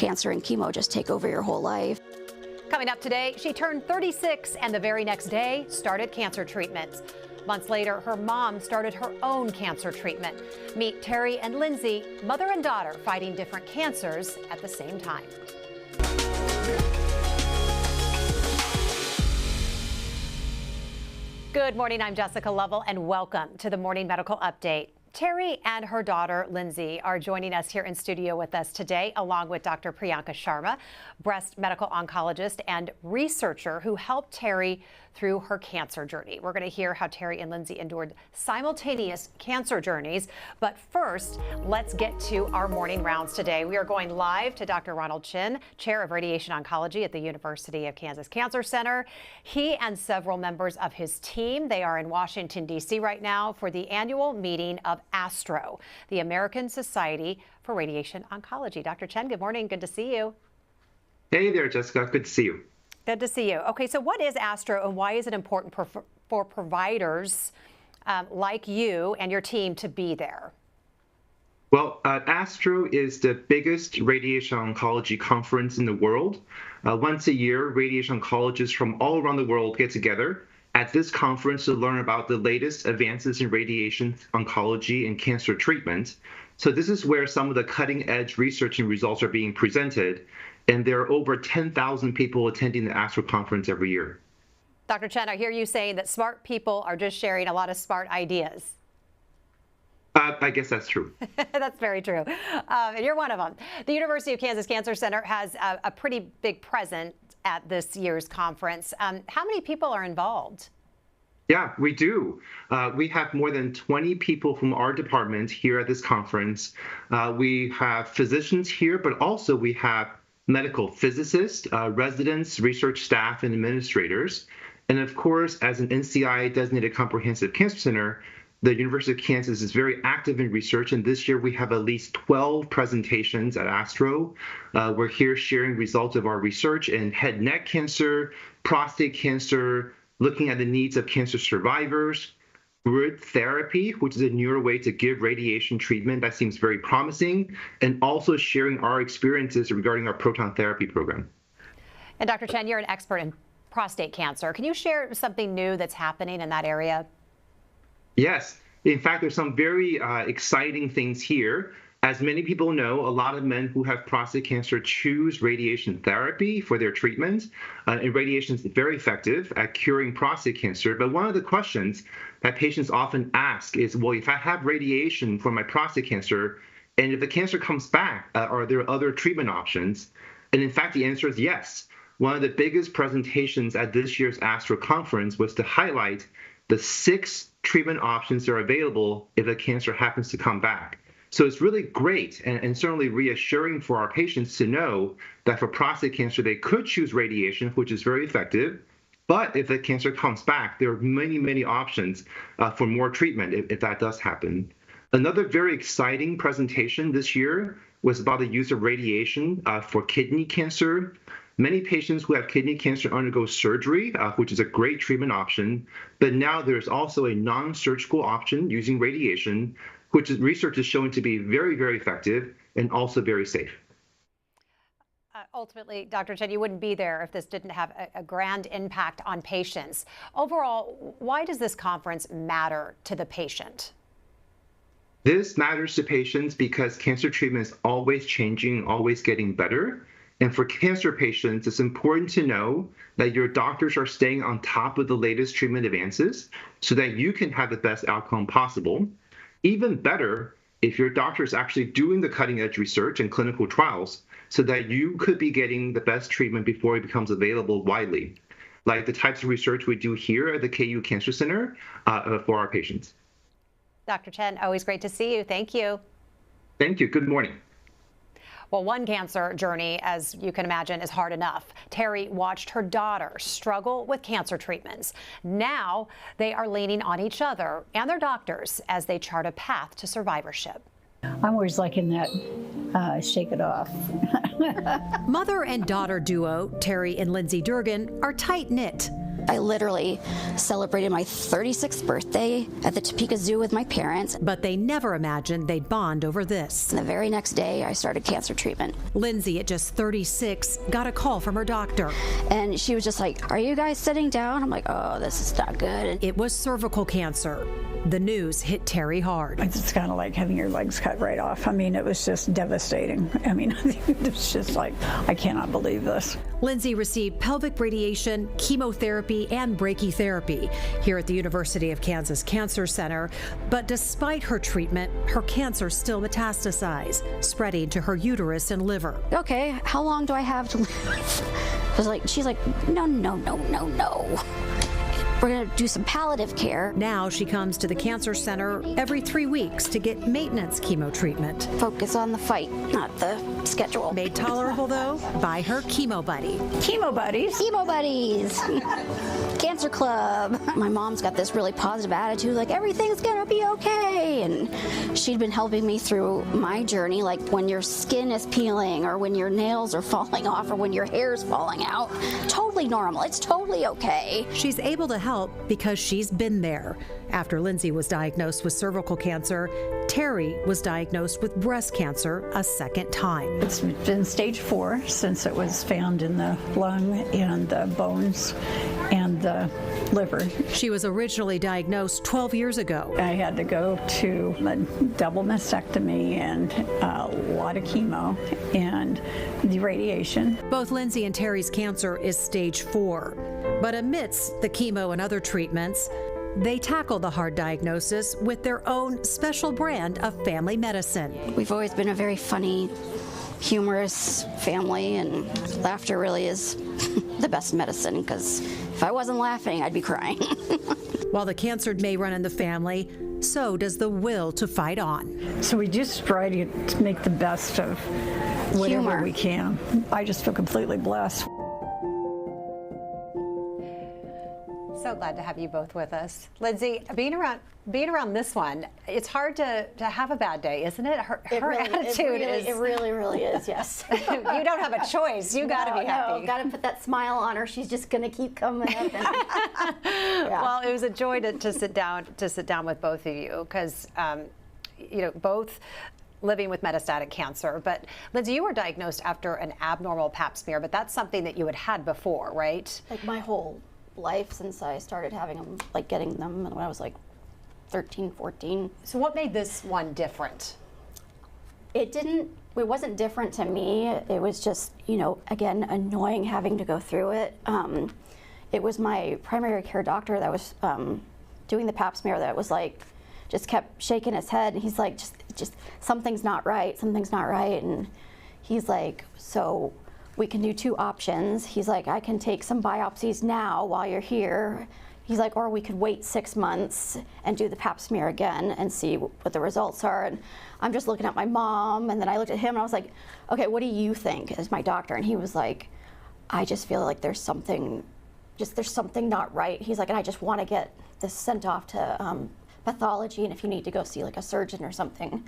cancer and chemo just take over your whole life. Coming up today, she turned 36 and the very next day started cancer treatments. Months later, her mom started her own cancer treatment. Meet Terry and Lindsay, mother and daughter fighting different cancers at the same time. Good morning, I'm Jessica Lovell, and welcome to the Morning Medical Update. Terry and her daughter, Lindsay, are joining us here in studio with us today, along with Dr. Priyanka Sharma, breast medical oncologist and researcher who helped Terry through her cancer journey. We're going to hear how Terry and Lindsay endured simultaneous cancer journeys. But first, let's get to our morning rounds today. We are going live to Dr. Ronald Chin, Chair of Radiation Oncology at the University of Kansas Cancer Center. He and several members of his team, they are in Washington, D.C. right now for the annual meeting of ASTRO, the American Society for Radiation Oncology. Dr. Chen, good morning. Good to see you. Hey there, Jessica. Good to see you. Good to see you. Okay, so what is ASTRO and why is it important for providers like you and your team to be there? Well, ASTRO is the biggest radiation oncology conference in the world. Once a year, radiation oncologists from all around the world get together at this conference to learn about the latest advances in radiation oncology and cancer treatment. So this is where some of the cutting-edge research and results are being presented, and there are over 10,000 people attending the ASTRO conference every year. Dr. Chen, I hear you saying that smart people are just sharing a lot of smart ideas. I guess that's true. That's very true. And you're one of them. The University of Kansas Cancer Center has a pretty big presence at this year's conference. How many people are involved? Yeah, we do. We have more than 20 people from our department here at this conference. We have physicians here, but also we have medical physicists, residents, research staff, and administrators. And of course, as an NCI designated comprehensive cancer center, the University of Kansas is very active in research, and this year we have at least 12 presentations at ASTRO. We're here sharing results of our research in head and neck cancer, prostate cancer, looking at the needs of cancer survivors, grid therapy, which is a newer way to give radiation treatment that seems very promising, and also sharing our experiences regarding our proton therapy program. And Dr. Chen, you're an expert in prostate cancer. Can you share something new that's happening in that area? Yes. In fact, there's some very exciting things here. As many people know, a lot of men who have prostate cancer choose radiation therapy for their treatment. And radiation is very effective at curing prostate cancer. But one of the questions that patients often ask is, well, if I have radiation for my prostate cancer, and if the cancer comes back, are there other treatment options? And in fact, the answer is yes. One of the biggest presentations at this year's ASTRO conference was to highlight the 6 treatment options that are available if the cancer happens to come back. So it's really great and certainly reassuring for our patients to know that for prostate cancer, they could choose radiation, which is very effective. But if the cancer comes back, there are many, many options for more treatment if that does happen. Another very exciting presentation this year was about the use of radiation for kidney cancer. Many patients who have kidney cancer undergo surgery, which is a great treatment option. But now there's also a non-surgical option using radiation, which research is showing to be very, very effective and also very safe. Ultimately, Dr. Chen, you wouldn't be there if this didn't have a grand impact on patients. Overall, why does this conference matter to the patient? This matters to patients because cancer treatment is always changing, always getting better. And for cancer patients, it's important to know that your doctors are staying on top of the latest treatment advances so that you can have the best outcome possible. Even better, if your doctor is actually doing the cutting-edge research and clinical trials so that you could be getting the best treatment before it becomes available widely, like the types of research we do here at the KU Cancer Center for our patients. Dr. Chen, always great to see you. Thank you. Thank you. Good morning. Well, one cancer journey, as you can imagine, is hard enough. Terry watched her daughter struggle with cancer treatments. Now they are leaning on each other and their doctors as they chart a path to survivorship. I'm always liking that, shake it off. Mother and daughter duo, Terry and Lindsay Durgan, are tight-knit. I literally celebrated my 36th birthday at the Topeka Zoo with my parents. But they never imagined they'd bond over this. And the very next day, I started cancer treatment. Lindsay, at just 36, got a call from her doctor. And she was just like, "Are you guys sitting down?" I'm like, "Oh, this is not good." It was cervical cancer. The news hit Terry hard. It's kind of like having your legs cut right off. I mean, it was just devastating. I mean, it's just like, I cannot believe this. Lindsay received pelvic radiation, chemotherapy, and brachytherapy here at the University of Kansas Cancer Center. But despite her treatment, her cancer still metastasized, spreading to her uterus and liver. "Okay, how long do I have to live?" She's like, "No, no, no, no, no. We're going to do some palliative care." Now she comes to the cancer center every 3 weeks to get maintenance chemo treatment. Focus on the fight, not the schedule. Made tolerable, though, by her chemo buddy. Chemo buddies. Chemo buddies. Cancer club. My mom's got this really positive attitude, like everything's gonna be okay. And she'd been helping me through my journey, like when your skin is peeling or when your nails are falling off or when your hair's falling out. Totally normal. It's totally okay. She's able to help because she's been there. After Lindsay was diagnosed with cervical cancer, Terry was diagnosed with breast cancer a second time. It's been stage 4 since it was found in the lung and the bones and the liver. She was originally diagnosed 12 years ago. I had to go to a double mastectomy and a lot of chemo and the radiation. Both Lindsay and Terry's cancer is stage 4. But amidst the chemo and other treatments, they tackle the hard diagnosis with their own special brand of family medicine. We've always been a very funny, humorous family, and laughter really is the best medicine, because if I wasn't laughing, I'd be crying. While the cancer may run in the family, so does the will to fight on. So we just try to make the best of whatever Humor. we can. I just feel completely blessed. So glad to have you both with us. Lindsay, being around this one, it's hard to have a bad day, isn't it? Her attitude is... It really is, yes. You don't have a choice. You got to be happy. No, got to put that smile on her. She's just going to keep coming up. Yeah. Well, it was a joy to sit down with both of you, because both living with metastatic cancer. But Lindsay, you were diagnosed after an abnormal pap smear, but that's something that you had before, right? Like my whole life since I started having them, like getting them when I was like 13, 14. So what made this one different? It wasn't different to me. It was just, again, annoying having to go through it. It was my primary care doctor that was doing the pap smear that was like, just kept shaking his head. And he's like, just something's not right, something's not right. And he's like, so we can do 2 options. He's like, I can take some biopsies now while you're here. He's like, or we could wait 6 months and do the pap smear again and see what the results are. And I'm just looking at my mom, and then I looked at him and I was like, okay, what do you think as my doctor? And he was like, I just feel like there's something not right. He's like, and I just want to get this sent off to pathology, and if you need to go see like a surgeon or something,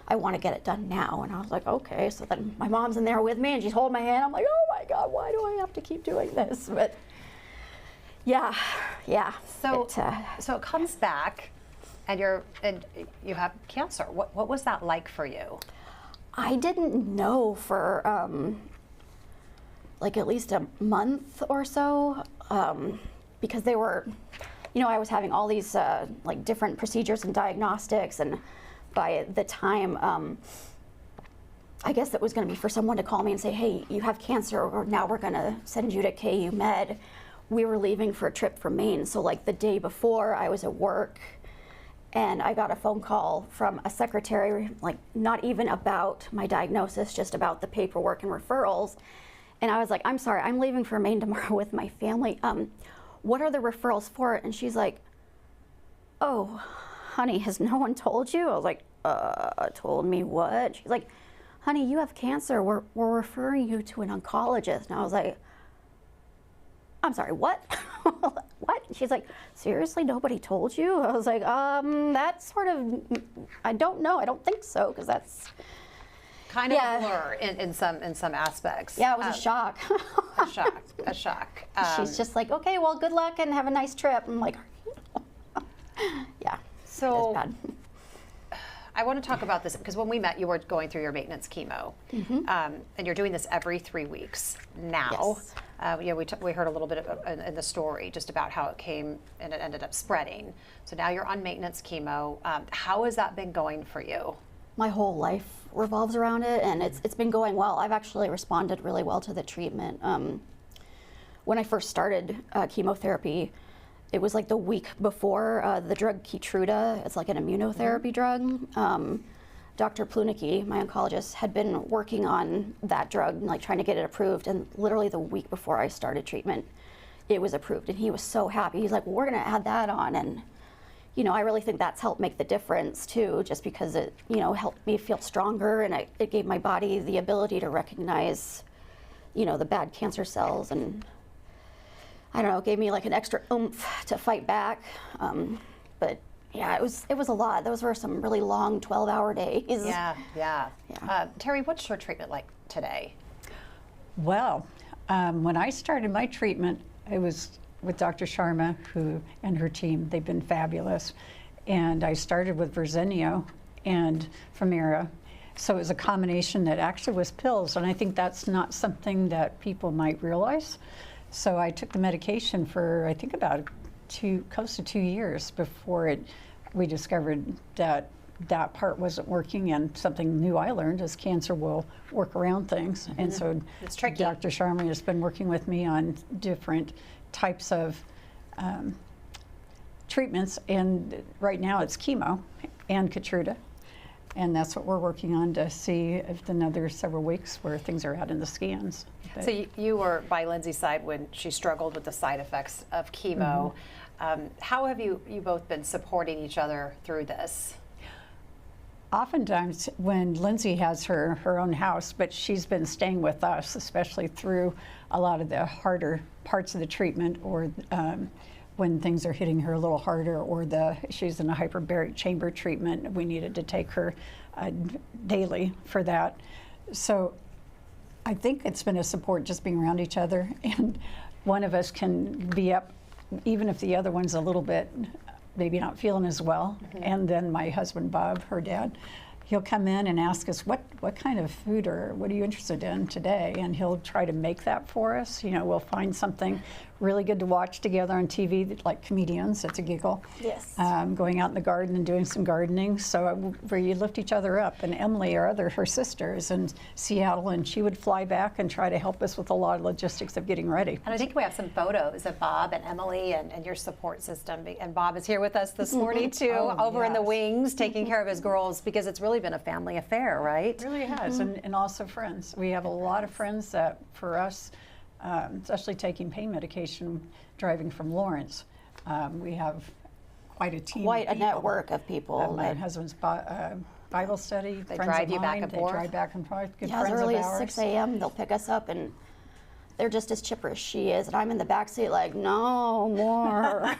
I want to get it done now. And I was like, okay. So then my mom's in there with me and she's holding my hand. I'm like, oh my God, why do I have to keep doing this? But yeah. So it comes back, and you have cancer. What was that like for you? I didn't know for like at least a month or so, because they were, I was having all these like different procedures and diagnostics, and by the time, I guess it was going to be for someone to call me and say, hey, you have cancer, or now we're going to send you to KU Med. We were leaving for a trip from Maine. So like the day before, I was at work and I got a phone call from a secretary, like not even about my diagnosis, just about the paperwork and referrals. And I was like, I'm sorry, I'm leaving for Maine tomorrow with my family. What are the referrals for? And she's like, oh, honey, has no one told you? I was like, told me what? She's like, honey, you have cancer. We're referring you to an oncologist. And I was like, I'm sorry, what? What? She's like, seriously, nobody told you? I was like, that's sort of, I don't know. I don't think so, because that's kind of a blur in some aspects. Yeah, it was a shock. A shock. She's just like, okay, well, good luck and have a nice trip. I'm like, yeah. So it's bad. I want to talk about this because when we met, you were going through your maintenance chemo, and you're doing this every 3 weeks now. Yes. We heard a little bit in the story just about how it came and it ended up spreading. So now you're on maintenance chemo. How has that been going for you? My whole life revolves around it, and it's been going well. I've actually responded really well to the treatment. When I first started chemotherapy, it was like the week before the drug Keytruda. It's like an immunotherapy drug. Dr. Plunicki, my oncologist, had been working on that drug, like trying to get it approved, and literally the week before I started treatment, it was approved, and he was so happy. He's like, well, we're gonna add that on, and I really think that's helped make the difference too, just because it, helped me feel stronger, and it gave my body the ability to recognize, the bad cancer cells, and I don't know, it gave me like an extra oomph to fight back. But yeah, it was a lot. Those were some really long 12-hour days. Yeah. Terry, what's your treatment like today? Well, when I started my treatment, it was with Dr. Sharma and her team. They've been fabulous. And I started with Verzenio and Femira. So it was a combination that actually was pills. And I think that's not something that people might realize. So I took the medication for, I think, about close to 2 years before we discovered that part wasn't working, and something new I learned is cancer will work around things. And so it's tricky. Dr. Sharma has been working with me on different types of treatments, and right now it's chemo and Keytruda. And that's what we're working on to see if another several weeks where things are out in the scans. But so you were by Lindsay's side when she struggled with the side effects of chemo. How have you both been supporting each other through this? Oftentimes when Lindsay has her own house, but she's been staying with us, especially through a lot of the harder parts of the treatment, or when things are hitting her a little harder, or she's in a hyperbaric chamber treatment. We needed to take her daily for that. So I think it's been a support just being around each other, and one of us can be up even if the other one's a little bit maybe not feeling as well. And then my husband, Bob, her dad, he'll come in and ask us, what kind of food or what are you interested in today? And he'll try to make that for us. We'll find something really good to watch together on TV, like comedians. It's a giggle. Yes. Going out in the garden and doing some gardening. So where you lift each other up. And Emily, her sister, is in Seattle, and she would fly back and try to help us with a lot of logistics of getting ready. And I think we have some photos of Bob and Emily and your support system. And Bob is here with us this morning too, over in the wings, taking care of his girls, because it's really been a family affair, right? It really has, and also friends. We have a lot of friends that, for us, especially taking pain medication, driving from Lawrence, we have quite a team. Quite a network of people. My husband's Bible study. They friends drive of you back mine, and forth? They drive back and forth. Good Yeah, friends as early of as ours. 6 a.m. they'll pick us up, and they're just as chipper as she is, and I'm in the back seat like, no more.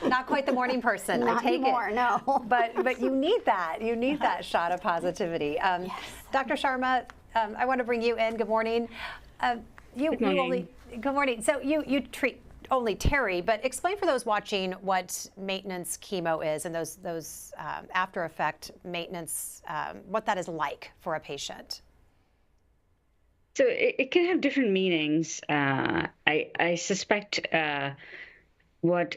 Not quite the morning person. Not I take anymore, it. no. But you need that. You need that shot of positivity. Yes. Dr. Sharma, I want to bring you in. Good morning. Good morning. Good morning. So you treat only Terry, but explain for those watching what maintenance chemo is and those after effect maintenance, what that is like for a patient. So it can have different meanings. I suspect what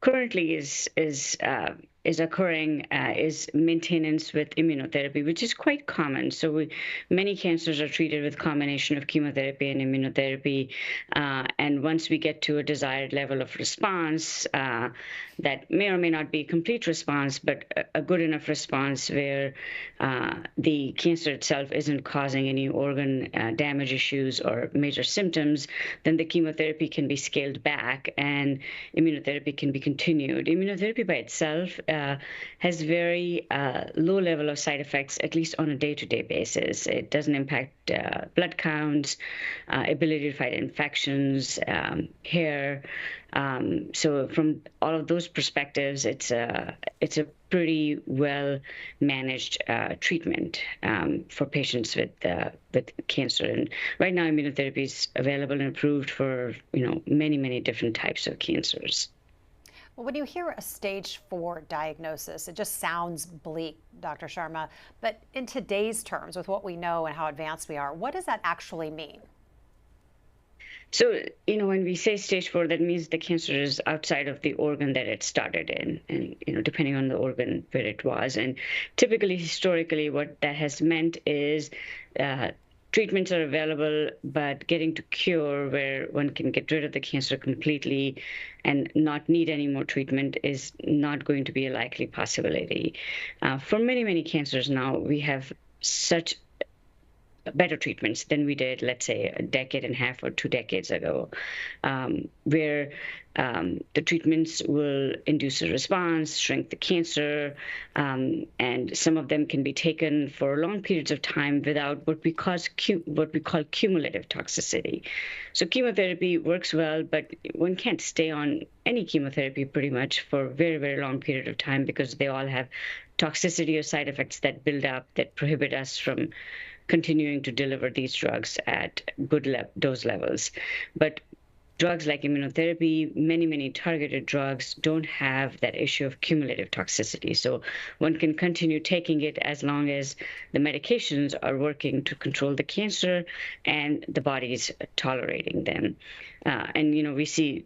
currently is occurring is maintenance with immunotherapy, which is quite common. So many cancers are treated with combination of chemotherapy and immunotherapy. And once we get to a desired level of response, that may or may not be a complete response, but a good enough response where the cancer itself isn't causing any organ damage issues or major symptoms, then the chemotherapy can be scaled back and immunotherapy can be continued. Immunotherapy by itself has very low level of side effects, at least on a day-to-day basis. It doesn't impact blood counts, ability to fight infections, hair, So from all of those perspectives, it's a pretty well managed treatment for patients with cancer. And right now, immunotherapy is available and approved for many different types of cancers. Well, when you hear a stage 4 diagnosis, it just sounds bleak, Dr. Sharma. But in today's terms, with what we know and how advanced we are, what does that actually mean? So, when we say stage 4, that means the cancer is outside of the organ that it started in, and, depending on the organ where it was. And typically, historically, what that has meant is treatments are available, but getting to cure where one can get rid of the cancer completely and not need any more treatment is not going to be a likely possibility. For many cancers now, we have such better treatments than we did, let's say, a decade and a half or 2 decades ago, where the treatments will induce a response, shrink the cancer, and some of them can be taken for long periods of time without what we call cumulative toxicity. So chemotherapy works well, but one can't stay on any chemotherapy pretty much for a very long period of time because they all have toxicity or side effects that build up that prohibit us from continuing to deliver these drugs at good dose levels. But drugs like immunotherapy, many targeted drugs don't have that issue of cumulative toxicity. So one can continue taking it as long as the medications are working to control the cancer and the body is tolerating them. And we see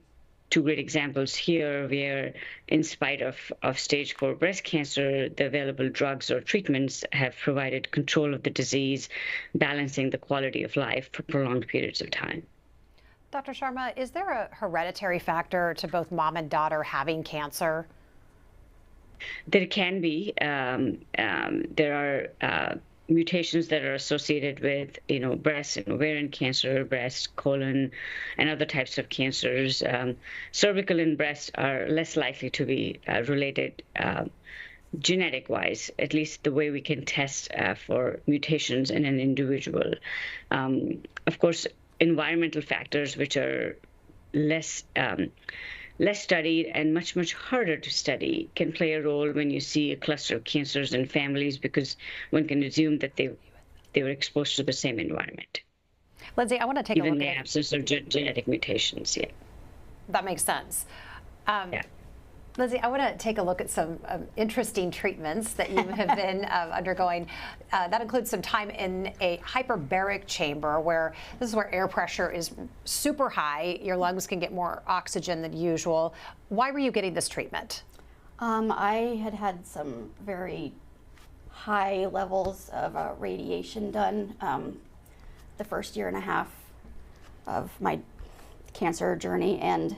2 great examples here where, in spite of stage 4 breast cancer, the available drugs or treatments have provided control of the disease, balancing the quality of life for prolonged periods of time. Dr. Sharma, is there a hereditary factor to both mom and daughter having cancer? There can be. There are mutations that are associated with, breast and ovarian cancer, breast, colon, and other types of cancers. Cervical and breast are less likely to be related genetic-wise, at least the way we can test for mutations in an individual. Of course, environmental factors, which are less studied and much harder to study, can play a role when you see a cluster of cancers in families, because one can assume that they were exposed to the same environment. Lindsay, I want to take a look at even in the absence of genetic mutations. Yeah, that makes sense. Yeah. Lindsay, I want to take a look at some interesting treatments that you have been undergoing. That includes some time in a hyperbaric chamber, where this is where air pressure is super high. Your lungs can get more oxygen than usual. Why were you getting this treatment? I had some very high levels of radiation done the first 1.5 years of my cancer journey, and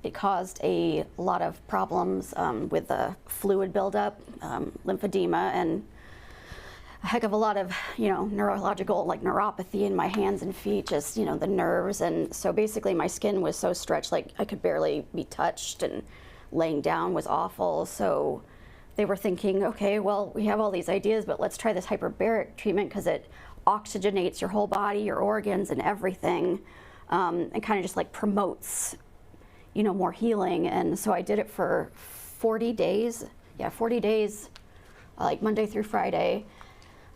it caused a lot of problems with the fluid buildup, lymphedema, and a heck of a lot of, neurological, like neuropathy in my hands and feet, just, the nerves. And so basically my skin was so stretched, like I could barely be touched, and laying down was awful. So they were thinking, okay, well, we have all these ideas, but let's try this hyperbaric treatment because it oxygenates your whole body, your organs, and everything, and kind of just like promotes more healing. And so I did it for 40 days. Yeah, 40 days, like Monday through Friday.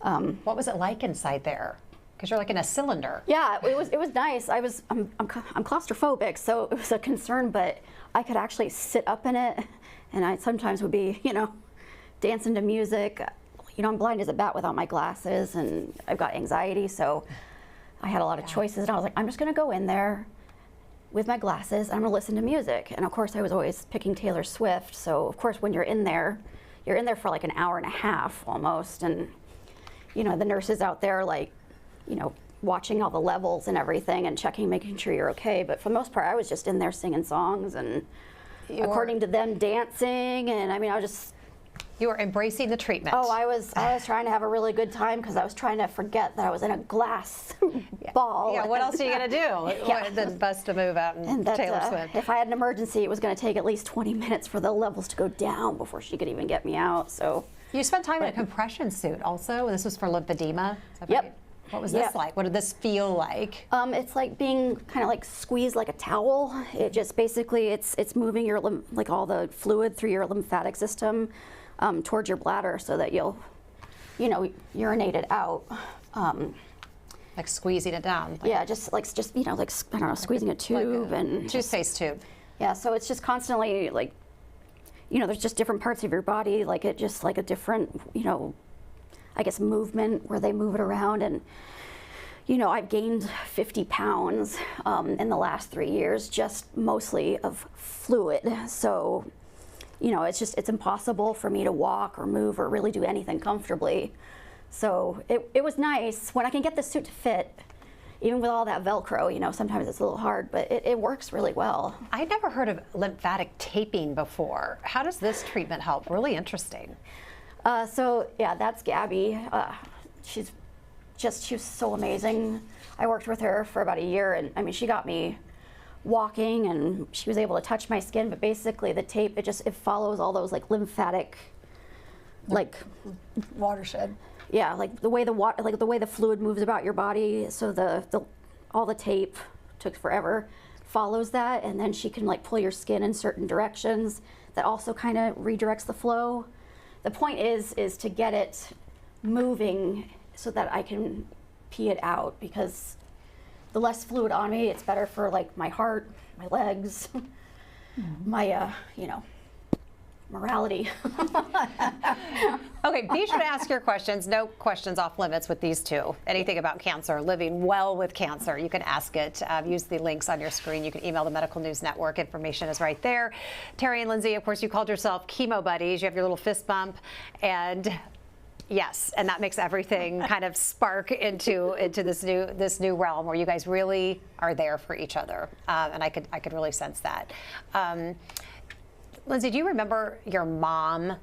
What was it like inside there? Because you're like in a cylinder. Yeah, it was nice. I'm claustrophobic, so it was a concern, but I could actually sit up in it, and I sometimes would be, dancing to music. I'm blind as a bat without my glasses, and I've got anxiety, so I had a lot of choices, and I was like, I'm just gonna go in there with my glasses, I'm gonna listen to music. And of course I was always picking Taylor Swift, so of course when you're in there for like 1.5 hours almost, and the nurses out there like, watching all the levels and everything and checking, making sure you're okay. But for the most part I was just in there singing songs and according to them dancing, and I was just... You were embracing the treatment. Oh, I was trying to have a really good time because I was trying to forget that I was in a glass ball. Yeah, what else are you going to do than bust a move out and Taylor Swift? If I had an emergency, it was going to take at least 20 minutes for the levels to go down before she could even get me out. So you spent time in a compression suit also. This was for lymphedema. Is that yep. right? What was this like? What did this feel like? It's like being kind of like squeezed like a towel. It just basically, it's moving your like all the fluid through your lymphatic system towards your bladder so that you'll, urinate it out. Like squeezing it down? Like, yeah, just like I don't know, squeezing a tube and toothpaste tube. Yeah, so it's just constantly like, there's just different parts of your body, like it just like a different, I guess movement where they move it around. And I've gained 50 pounds in the last 3 years, just mostly of fluid. So it's impossible for me to walk or move or really do anything comfortably. So it was nice when I can get the suit to fit. Even with all that Velcro, sometimes it's a little hard, but it works really well. I'd never heard of lymphatic taping before. How does this treatment help? Really interesting. So yeah, that's Gabby. She was so amazing. I worked with her for about a year, and I mean, she got me walking, and she was able to touch my skin. But basically, the tape it follows all those like lymphatic, like Watershed. yeah, like the way the fluid moves about your body. So all the tape took forever, follows that, and then she can like pull your skin in certain directions. That also kind of redirects the flow. The point is to get it moving so that I can pee it out, because the less fluid on me, it's better for like my heart, my legs, my morality. Okay, be sure to ask your questions. No questions off limits with these two. Anything about cancer, living well with cancer, you can ask it. Use the links on your screen. You can email the Medical News Network. Information is right there. Terry and Lindsay, of course, you called yourself chemo buddies. You have your little fist bump, and yes, and that makes everything kind of spark into this new realm where you guys really are there for each other, and I could really sense that. Lindsay, do you remember your mom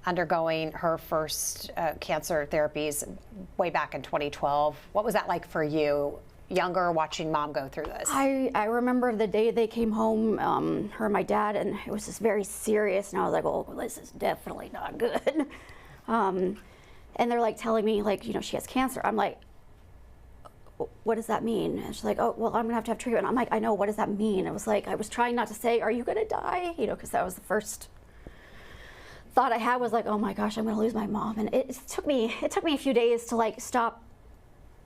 undergoing her first cancer therapies way back in 2012? What was that like for you, younger, watching mom go through this? I remember the day they came home, her and my dad, and it was just very serious, and I was like, oh, this is definitely not good. And they're like telling me, like, she has cancer. I'm like, what does that mean? And she's like, oh, well, I'm gonna have to have treatment. I'm like, I know, what does that mean? It was like, I was trying not to say, are you gonna die? Because that was the first thought I had, was like, oh my gosh, I'm gonna lose my mom. And it took me a few days to like stop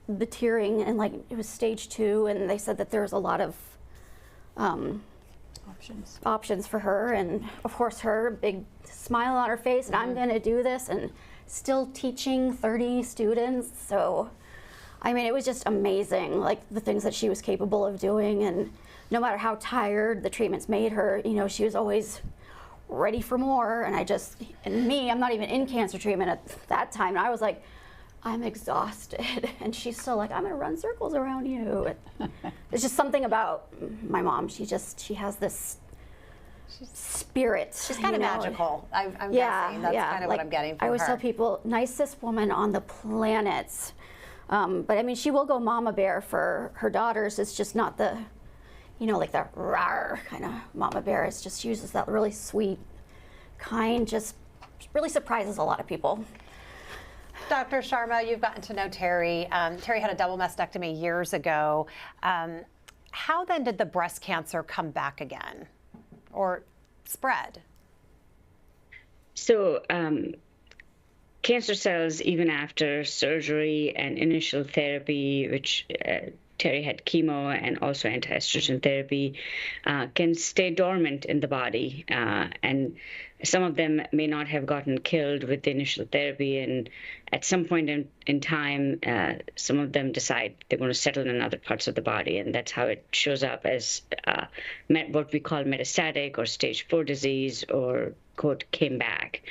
the tearing, and like it was stage 2, and they said that there's a lot of options for her, and of course her big smile on her face, and I'm gonna do this, and still teaching 30 students. So I mean, it was just amazing, like the things that she was capable of doing, and no matter how tired the treatments made her, she was always ready for more. And I'm not even in cancer treatment at that time, and I was like, I'm exhausted, and she's still like, I'm gonna run circles around you. There's just something about my mom. She has this spirit. She's kind of magical. I'm guessing that's kind of what I'm getting from her. I always tell people, nicest woman on the planet. But I mean, she will go mama bear for her daughters. It's just not the, like the rawr kind of mama bear. It's just, she uses that really sweet, kind, just really surprises a lot of people. Dr. Sharma, you've gotten to know Terry. Terry had a double mastectomy years ago. How then did the breast cancer come back again or spread? So, cancer cells, even after surgery and initial therapy, which Terry had chemo and also anti-estrogen therapy, can stay dormant in the body. And some of them may not have gotten killed with the initial therapy. And at some point in time, some of them decide they're going to settle in other parts of the body. And that's how it shows up as what we call metastatic or stage 4 disease, or quote, came back.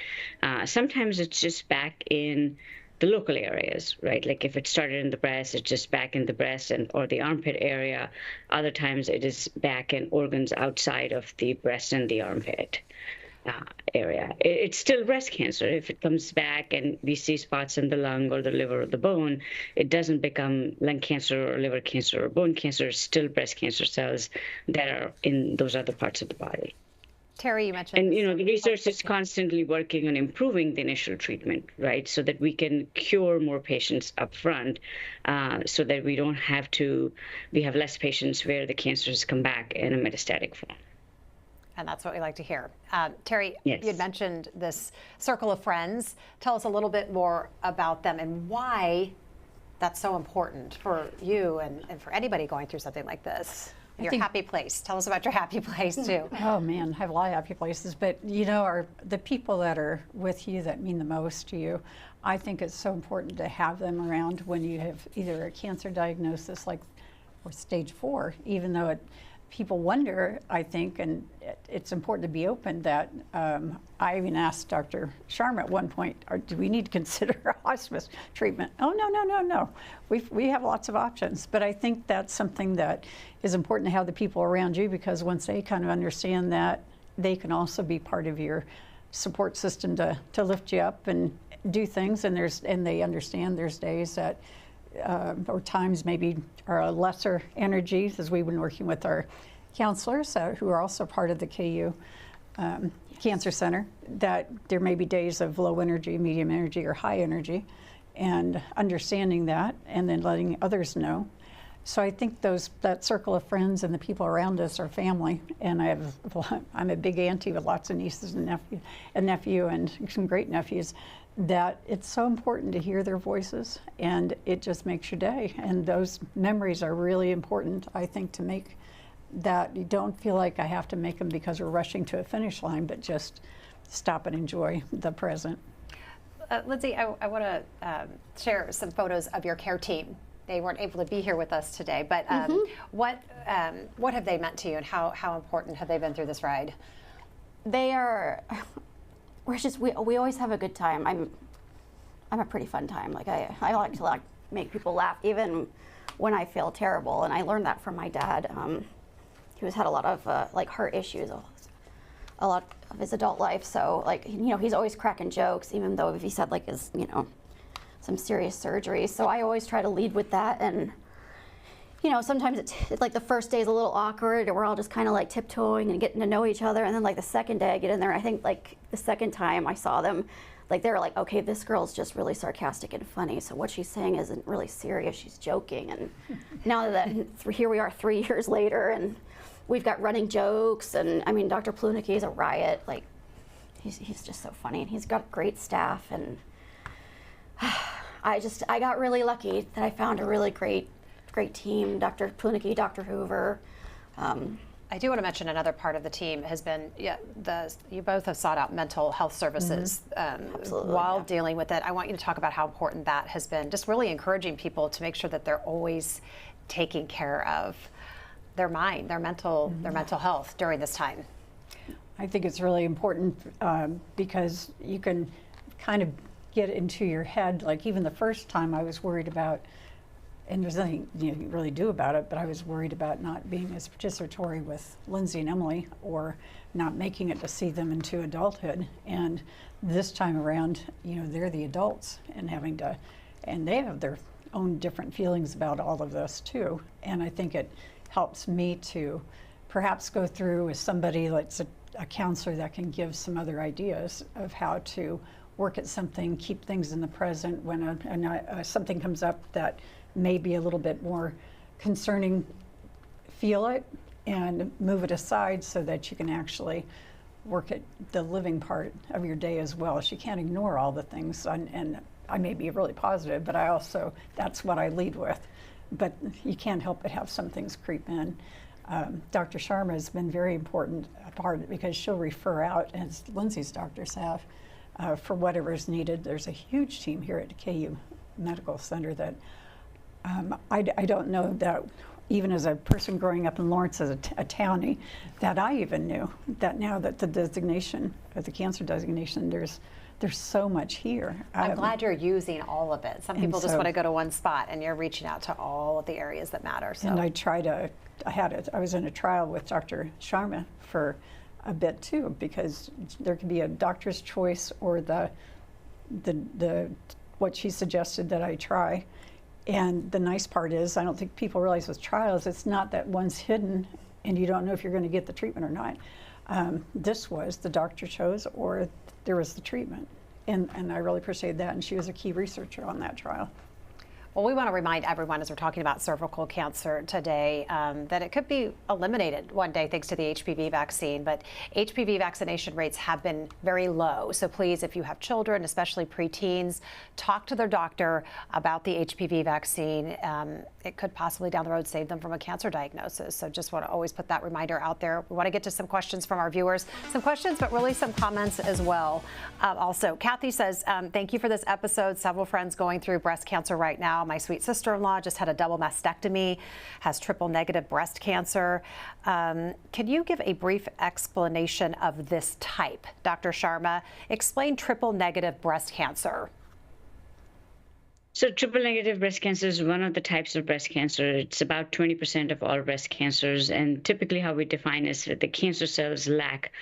Sometimes it's just back in the local areas, right? Like if it started in the breast, it's just back in the breast or the armpit area. Other times it is back in organs outside of the breast and the armpit area. It's still breast cancer. If it comes back and we see spots in the lung or the liver or the bone, it doesn't become lung cancer or liver cancer or bone cancer. It's still breast cancer cells that are in those other parts of the body. Terry, you mentioned. And, the research is constantly working on improving the initial treatment, right? So that we can cure more patients up front, so that we have less patients where the cancers come back in a metastatic form. And that's what we like to hear. Terry, Yes. you had mentioned this circle of friends. Tell us a little bit more about them and why that's so important for you and for anybody going through something like this. Your happy place. Tell us about your happy place, too. Oh, man, I have a lot of happy places. But, are the people that are with you that mean the most to you. I think it's so important to have them around when you have either a cancer diagnosis or stage 4, even though people wonder, I think, and it's important to be open that I even asked Dr. Sharma at one point, do we need to consider a hospice treatment? Oh, no. We have lots of options. But I think that's something that is important to have the people around you, because once they kind of understand that, they can also be part of your support system to lift you up and do things. And they understand there's days that or times maybe are a lesser energy, as we've been working with our counselors who are also part of the KU Cancer Center, that there may be days of low energy, medium energy, or high energy, and understanding that and then letting others know. So I think that circle of friends and the people around us are family. And I'm a big auntie with lots of nieces and nephew and some great nephews, that it's so important to hear their voices, and it just makes your day. And those memories are really important, I think, to make that you don't feel like I have to make them because we're rushing to a finish line, but just stop and enjoy the present. Lindsay, I want to share some photos of your care team. They weren't able to be here with us today, but what have they meant to you, and how important have they been through this ride? They are. We always have a good time. I'm a pretty fun time. I like to make people laugh, even when I feel terrible. And I learned that from my dad. He had a lot of heart issues, a lot of his adult life. So he's always cracking jokes, even though if he said his some serious surgery. So I always try to lead with that. And sometimes it's like the first day is a little awkward, and we're all just kind of tiptoeing and getting to know each other. And then the second day I get in there, I think the second time I saw them, they were like, okay, this girl's just really sarcastic and funny. So what she's saying isn't really serious. She's joking. And now that here we are 3 years later, and we've got running jokes. And I mean, Dr. Plunicki is a riot. He's just so funny, and he's got great staff. And I got really lucky that I found a really great team. Dr. Plunicki, Dr. Hoover. I do want to mention another part of the team has been, you both have sought out mental health services while dealing with it. I want you to talk about how important that has been, just really encouraging people to make sure that they're always taking care of their mind, their mental health during this time. I think it's really important because you can kind of get into your head, even the first time I was worried about, and there's nothing you can really do about it, but I was worried about not being as participatory with Lindsay and Emily, or not making it to see them into adulthood. And this time around, they're the adults and and they have their own different feelings about all of this too. And I think it helps me to perhaps go through with somebody a counselor that can give some other ideas of how to work at something, keep things in the present when something comes up that may be a little bit more concerning, feel it and move it aside so that you can actually work at the living part of your day as well. You can't ignore all the things, and I may be really positive, but that's what I lead with. But you can't help but have some things creep in. Dr. Sharma has been very important part because she'll refer out, as Lindsay's doctors have, for whatever is needed. There's a huge team here at KU Medical Center that I don't know that even as a person growing up in Lawrence as a townie, that I even knew that now that the designation, the cancer designation, there's so much here. I'm glad you're using all of it. Some people just want to go to one spot, and you're reaching out to all of the areas that matter. So. And I was in a trial with Dr. Sharma for a bit too, because there could be a doctor's choice or the what she suggested that I try. And the nice part is, I don't think people realize with trials, it's not that one's hidden and you don't know if you're going to get the treatment or not. this was the doctor chose, or there was the treatment. And I really appreciate that. And she was a key researcher on that trial. Well, we want to remind everyone as we're talking about cervical cancer today that it could be eliminated one day thanks to the HPV vaccine, but HPV vaccination rates have been very low. So please, if you have children, especially preteens, talk to their doctor about the HPV vaccine. It could possibly down the road save them from a cancer diagnosis. So just want to always put that reminder out there. We want to get to some questions from our viewers, some questions, but really some comments as well. Also, Kathy says, thank you for this episode. Several friends going through breast cancer right now. My sweet sister-in-law just had a double mastectomy, has triple negative breast cancer. Can you give a brief explanation of this type? Dr. Sharma, explain triple negative breast cancer. So triple negative breast cancer is one of the types of breast cancer. It's about 20% of all breast cancers. And typically how we define is that the cancer cells lack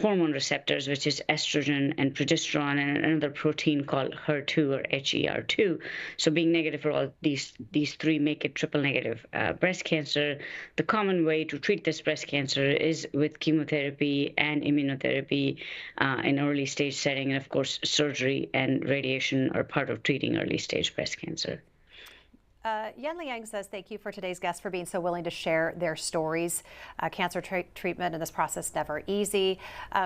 hormone receptors, which is estrogen and progesterone and another protein called HER2 or HER2. So being negative for all these three make it triple negative breast cancer. The common way to treat this breast cancer is with chemotherapy and immunotherapy in early stage setting. And of course, surgery and radiation are part of treating early stage breast cancer. Yan Liang says, thank you for today's guests for being so willing to share their stories. Cancer treatment in this process never easy.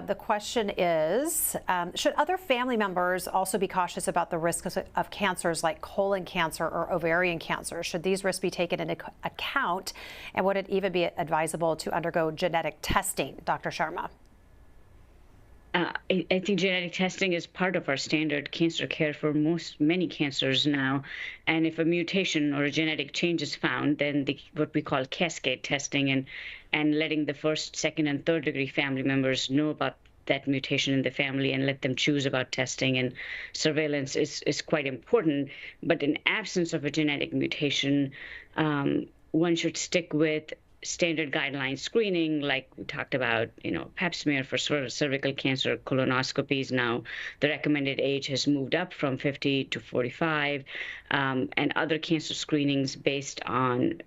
The question is, should other family members also be cautious about the risks of cancers like colon cancer or ovarian cancer? Should these risks be taken into account? And would it even be advisable to undergo genetic testing? Dr. Sharma. I think genetic testing is part of our standard cancer care for many cancers now. And if a mutation or a genetic change is found, then what we call cascade testing and letting the first, second, and third degree family members know about that mutation in the family and let them choose about testing and surveillance is quite important. But in absence of a genetic mutation, one should stick with standard guideline screening, like we talked about, pap smear for cervical cancer, colonoscopies. Now, the recommended age has moved up from 50 to 45, and other cancer screenings based on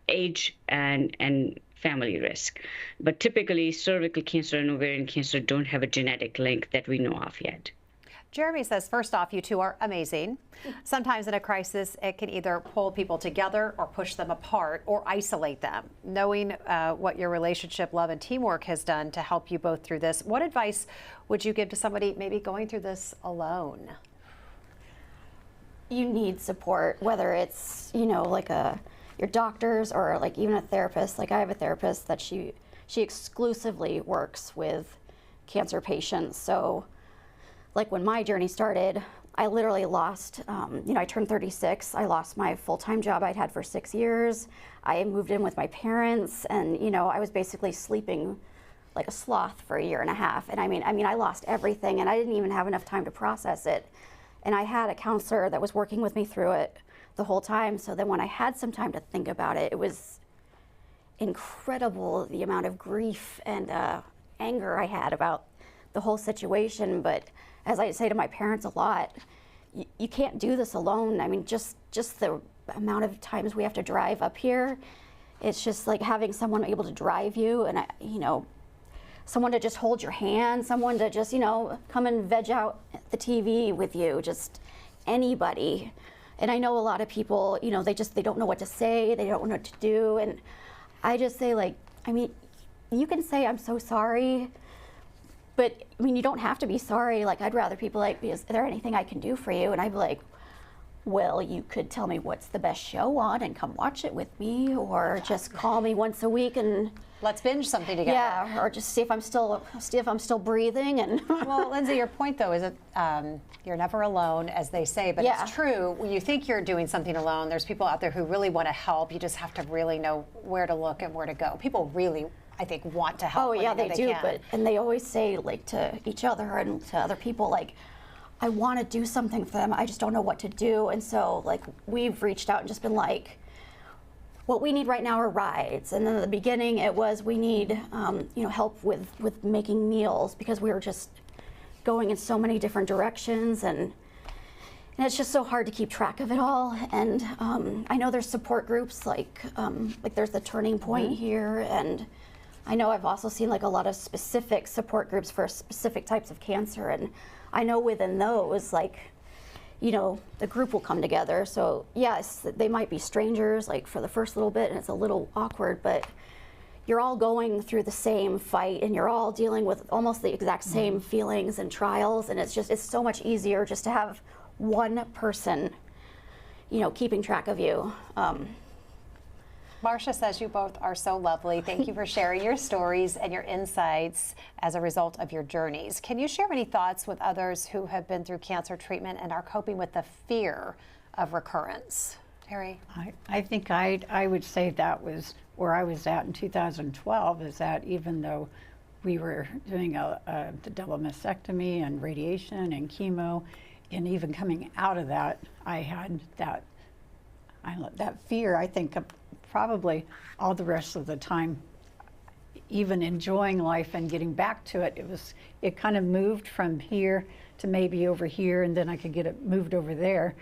age and family risk. But typically, cervical cancer and ovarian cancer don't have a genetic link that we know of yet. Jeremy says, first off, you two are amazing. Sometimes in a crisis, it can either pull people together or push them apart or isolate them. Knowing what your relationship, love, and teamwork has done to help you both through this, what advice would you give to somebody maybe going through this alone? You need support, whether it's, like your doctors or like even a therapist. Like I have a therapist that she exclusively works with cancer patients. So like when my journey started, I literally lost, I turned 36. I lost my full-time job I'd had for 6 years. I moved in with my parents and, I was basically sleeping like a sloth for a year and a half. And I mean, I lost everything and I didn't even have enough time to process it. And I had a counselor that was working with me through it the whole time. So then when I had some time to think about it, it was incredible the amount of grief and anger I had about the whole situation. But as I say to my parents a lot, you can't do this alone. I mean, just the amount of times we have to drive up here, it's just like having someone able to drive you and, someone to just hold your hand, someone to just, come and veg out the TV with you, just anybody. And I know a lot of people, they don't know what to say, they don't know what to do. And I just say you can say, I'm so sorry. But you don't have to be sorry. Like, I'd rather people is there anything I can do for you? And I'd be like, well, you could tell me what's the best show on and come watch it with me, or just call me once a week and let's binge something together. Yeah, or just see if I'm still breathing. And well, Lindsay, your point though is that you're never alone, as they say, but yeah. It's true. When you think you're doing something alone, there's people out there who really want to help. You just have to really know where to look and where to go. People really, I think, want to help. Oh yeah, they do. Can. And they always say to each other and to other people, I want to do something for them. I just don't know what to do. And so we've reached out and just been like, what we need right now are rides. And then at the beginning it was we need help with making meals because we were just going in so many different directions and it's just so hard to keep track of it all. And I know there's support groups like there's the Turning Point here, and I know I've also seen like a lot of specific support groups for specific types of cancer, and I know within those, like, you know, the group will come together. So yes, they might be strangers like for the first little bit and it's a little awkward, but you're all going through the same fight and you're all dealing with almost the exact same feelings and trials, and it's so much easier just to have one person, you know, keeping track of you. Marcia says you both are so lovely. Thank you for sharing your stories and your insights as a result of your journeys. Can you share any thoughts with others who have been through cancer treatment and are coping with the fear of recurrence? Terry? I think I would say that was where I was at in 2012, is that even though we were doing the double mastectomy and radiation and chemo, and even coming out of that, I had that fear. I think probably all the rest of the time, even enjoying life and getting back to it, it kind of moved from here to maybe over here, and then I could get it moved over there.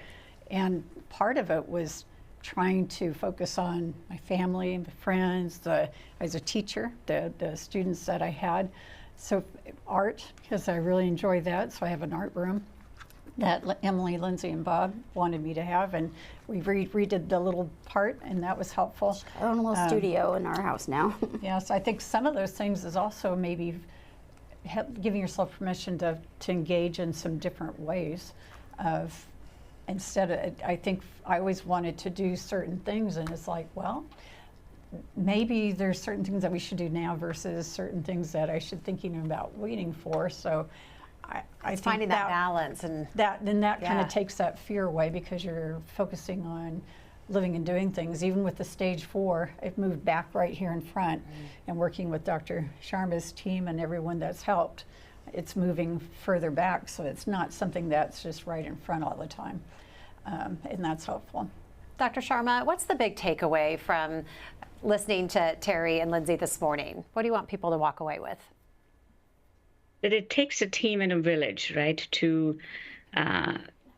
And part of it was trying to focus on my family and friends, as a teacher, the students that I had. So art, because I really enjoy that, so I have an art room that Emily, Lindsay, and Bob wanted me to have, and we redid the little part, and that was helpful. I own a little studio in our house now. Yes, I think some of those things is also maybe giving yourself permission to engage in some different ways of, instead of, I think I always wanted to do certain things, and it's like, well, maybe there's certain things that we should do now versus certain things that I should thinking about waiting for. So I think finding that balance, and that kind of takes that fear away, because you're focusing on living and doing things. Even with the stage 4, it moved back right here in front, and working with Dr. Sharma's team and everyone that's helped, it's moving further back, so it's not something that's just right in front all the time, and that's helpful. Dr. Sharma, what's the big takeaway from listening to Terry and Lindsay this morning? What do you want people to walk away with? That it takes a team and a village, right, to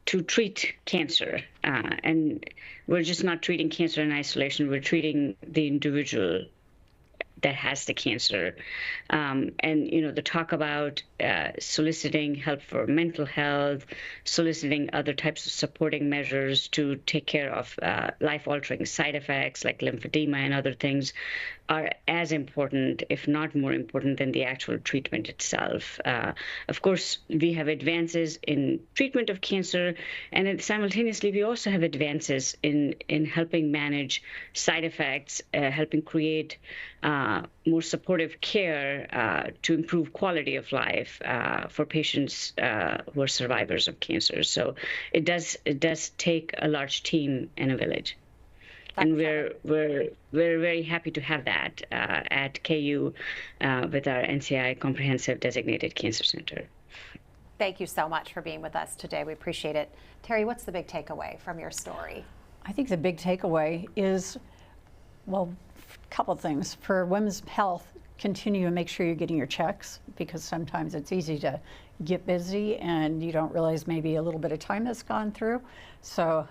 treat cancer, and we're just not treating cancer in isolation. We're treating the individual that has the cancer, and the talk about soliciting help for mental health, soliciting other types of supporting measures to take care of life-altering side effects like lymphedema and other things are as important, if not more important, than the actual treatment itself. Of course, we have advances in treatment of cancer, and simultaneously we also have advances in helping manage side effects, helping create more supportive care to improve quality of life for patients who are survivors of cancer. So it does take a large team and a village. And we're very happy to have that at KU with our NCI Comprehensive Designated Cancer Center. Thank you so much for being with us today. We appreciate it. Terry, what's the big takeaway from your story? I think the big takeaway is, well, a couple things. For women's health, continue and make sure you're getting your checks, because sometimes it's easy to get busy and you don't realize maybe a little bit of time has gone through. So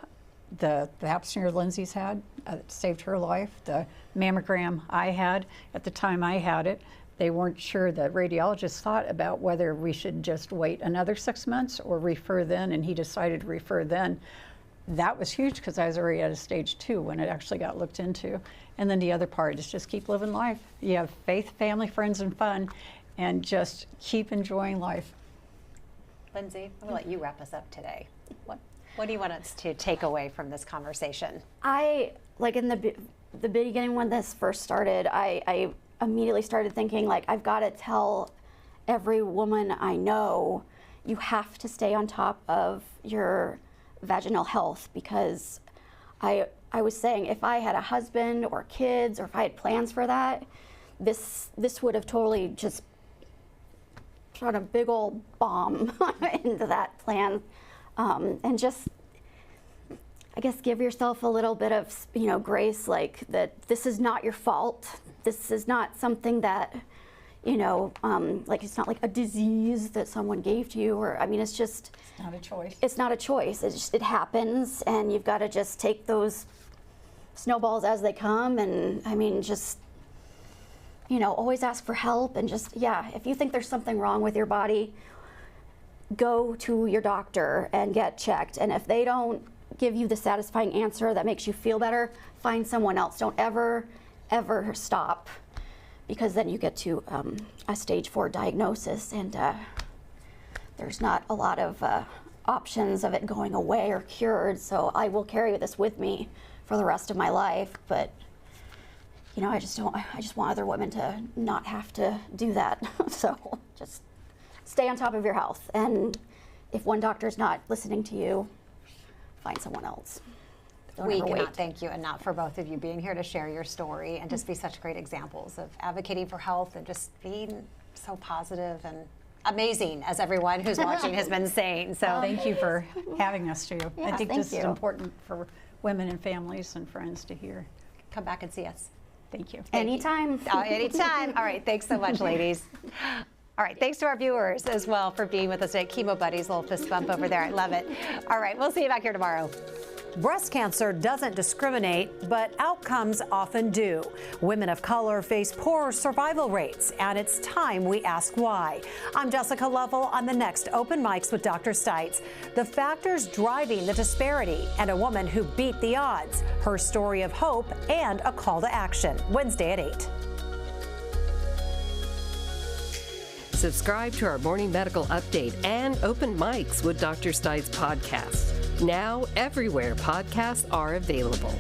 the Pap smear Lindsay's had saved her life. The mammogram I had, at the time I had it, they weren't sure, the radiologist thought about whether we should just wait another 6 months or refer then, and he decided to refer then. That was huge, because I was already at a stage 2 when it actually got looked into. And then the other part is just keep living life. You have faith, family, friends, and fun, and just keep enjoying life. Lindsay, I'm gonna let you wrap us up today. What do you want us to take away from this conversation? Like in the beginning when this first started, I immediately started thinking, like, I've got to tell every woman I know, you have to stay on top of your vaginal health, because I was saying, if I had a husband or kids, or if I had plans for that, this would have totally just shot a big old bomb into that plan. And just, I guess, give yourself a little bit of, grace, like that this is not your fault. This is not something that, like, it's not like a disease that someone gave to you, or, I mean, it's just. It's not a choice. It's not a choice. It happens, and you've got to just take those snowballs as they come, and, I mean, just always ask for help, and just, if you think there's something wrong with your body, go to your doctor and get checked. And if they don't give you the satisfying answer that makes you feel better, find someone else. Don't ever stop, because then you get to a stage 4 diagnosis, and there's not a lot of options of it going away or cured. So I will carry this with me for the rest of my life, but I just want other women to not have to do that. So just stay on top of your health, and if one doctor's not listening to you, find someone else. We cannot thank you enough for both of you being here to share your story and just be such great examples of advocating for health and just being so positive and amazing, as everyone who's watching has been saying. So thank you for having us too. Yeah, I think thank this is you. important for women and families and friends to hear. come back and see us. Thank you. Anytime. Anytime. All right. Thanks so much, ladies. All right. Thanks to our viewers as well for being with us today. Chemo Buddies, little fist bump over there. I love it. All right. We'll see you back here tomorrow. Breast cancer doesn't discriminate, but outcomes often do. Women of color face poorer survival rates, and it's time we ask why. I'm Jessica Lovell on the next Open Mics with Dr. Stites. The factors driving the disparity and a woman who beat the odds. Her story of hope and a call to action. Wednesday at 8. Subscribe to our morning medical update and Open Mics with Dr. Stites podcast. Now, everywhere podcasts are available.